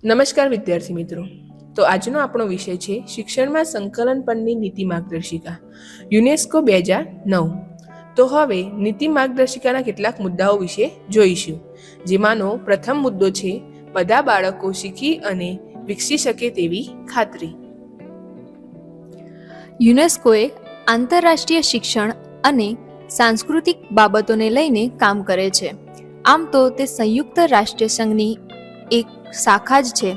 નમસ્કાર વિદ્યાર્થી મિત્રો. તો આજનો આપણો વિષય છે શિક્ષણમાં સંકલન પરની નીતિ માર્ગદર્શિકા યુનેસ્કો 2009. તો હવે નીતિ માર્ગદર્શિકાના કેટલાક મુદ્દાઓ વિશે જોઈશું. જેમાંનો પ્રથમ મુદ્દો છે બધા બાળકો શીખી અને વિકસી શકે તેવી ખાતરી. યુનેસ્કોએ આંતરરાષ્ટ્રીય શિક્ષણ અને સાંસ્કૃતિક બાબતોને લઈને કામ કરે છે. આમ તો તે સંયુક્ત રાષ્ટ્ર સંઘની એક શાખા જ છે.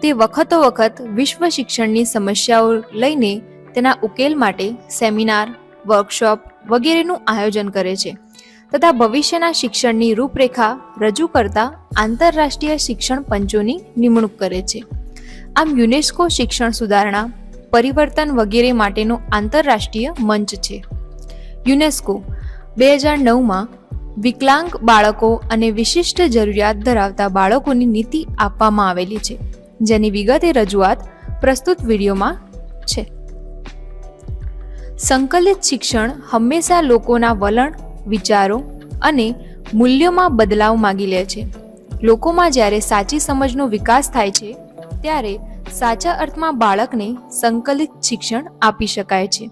તે વખતો વખત વિશ્વ શિક્ષણની સમસ્યાઓ લઈને તેના ઉકેલ માટે સેમિનાર, વર્કશોપ વગેરેનું આયોજન કરે છે તથા ભવિષ્યના શિક્ષણની રૂપરેખા રજૂ કરતા આંતરરાષ્ટ્રીય શિક્ષણ પંચોની નિમણૂક કરે છે. આમ યુનેસ્કો શિક્ષણ સુધારણા, પરિવર્તન વગેરે માટેનો આંતરરાષ્ટ્રીય મંચ છે. યુનેસ્કો 2009માં વિકલાંગ બાળકો અને વિશિષ્ટ જરૂરિયાત ધરાવતા બાળકોની નીતિ આપવામાં આવેલી છે, જેની વિગતે રજૂઆત પ્રસ્તુત વિડીયોમાં છે. સંકલિત શિક્ષણ હંમેશા લોકોના વલણ, વિચારો અને મૂલ્યોમાં બદલાવ માગી લે છે. લોકોમાં જ્યારે સાચી સમજનો વિકાસ થાય છે ત્યારે સાચા અર્થમાં બાળકને સંકલિત શિક્ષણ આપી શકાય છે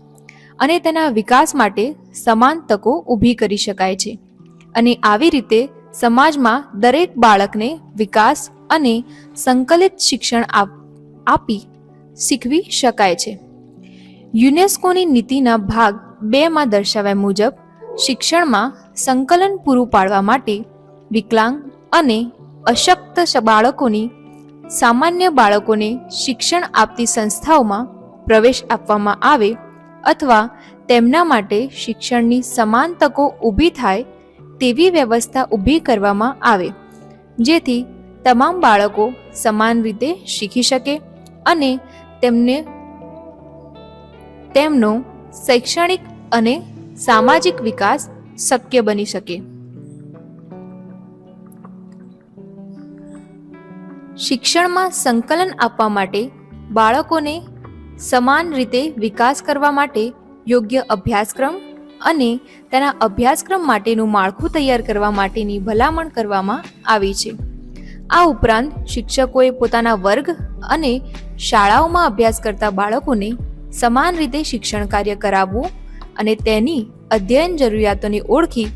અને તેના વિકાસ માટે સમાન તકો ઊભી કરી શકાય છે. અને આવી રીતે સમાજમાં દરેક બાળકને વિકાસ અને સંકલિત શિક્ષણ આપી શીખવી શકાય છે. યુનેસ્કોની નીતિના ભાગ 2માં દર્શાવ્યા મુજબ શિક્ષણમાં સંકલન પૂરું પાડવા માટે વિકલાંગ અને અશક્ત બાળકોની સામાન્ય બાળકોને શિક્ષણ આપતી સંસ્થાઓમાં પ્રવેશ આપવામાં આવે અથવા તેમના માટે શિક્ષણની સમાન તકો ઊભી થાય તેવી વ્યવસ્થા ઊભી કરવામાં આવે, જેથી તમામ બાળકો સમાન રીતે શીખી શકે અને તેમનો શૈક્ષણિક અને સામાજિક વિકાસ શક્ય બની શકે. શિક્ષણમાં સંકલન આપવા માટે બાળકોને સમાન રીતે વિકાસ કરવા માટે યોગ્ય અભ્યાસક્રમ અને તેના અભ્યાસક્રમ માટેનું માળખું તૈયાર કરવા માટેની ભલામણ કરવામાં આવી છે. આ ઉપરાંત શિક્ષકોએ પોતાના વર્ગ અને શાળાઓમાં અભ્યાસ કરતા બાળકોને સમાન રીતે શિક્ષણ કાર્ય કરાવવું અને તેની અધ્યયન જરૂરિયાતોને ઓળખી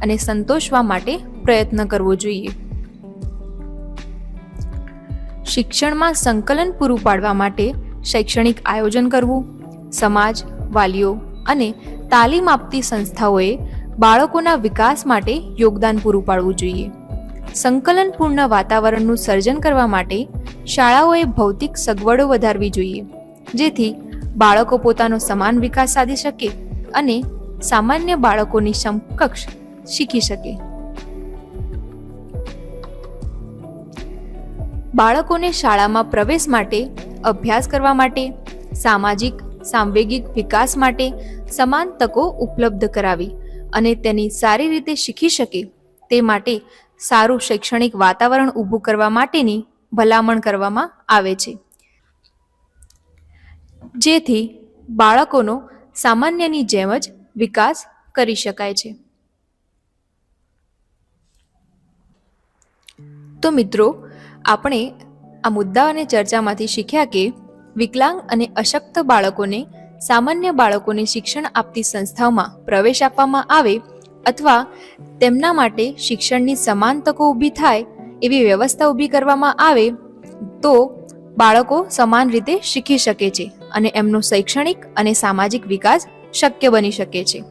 અને સંતોષવા માટે પ્રયત્ન કરવો જોઈએ. શિક્ષણમાં સંકલન પૂરું પાડવા માટે શૈક્ષણિક આયોજન કરવું, સમાજ, વાલીઓ અને તાલીમ આપતી સંસ્થાઓએ બાળકોના વિકાસ માટે યોગદાન પૂરું પાડવું જોઈએ. સંકલનપૂર્ણ વાતાવરણનું સર્જન કરવા માટે શાળાઓએ ભૌતિક સગવડો વધારવી જોઈએ, જેથી બાળકો પોતાનો સમાન વિકાસ સાધી શકે અને સામાન્ય બાળકોની સમકક્ષ શીખી શકે. બાળકોને શાળામાં પ્રવેશ માટે, અભ્યાસ કરવા માટે, સામાજિક સાંવેગિક વિકાસ માટે સમાન તકો ઉપલબ્ધ કરાવી અને તેની સારી રીતે શીખી શકે તે માટે સારું શૈક્ષણિક વાતાવરણ ઊભું કરવા માટેની ભલામણ કરવામાં આવે છે, જેથી બાળકોનો સામાન્યની જેમ જ વિકાસ કરી શકાય છે. તો મિત્રો, આપણે આ મુદ્દા અને ચર્ચામાંથી શીખ્યા કે વિકલાંગ અને અશક્ત બાળકોને સામાન્ય બાળકોને શિક્ષણ આપતી સંસ્થાઓમાં પ્રવેશ આપવામાં આવે અથવા તેમના માટે શિક્ષણની સમાન તકો ઊભી થાય એવી વ્યવસ્થા ઊભી કરવામાં આવે તો બાળકો સમાન રીતે શીખી શકે છે અને એમનો શૈક્ષણિક અને સામાજિક વિકાસ શક્ય બની શકે છે.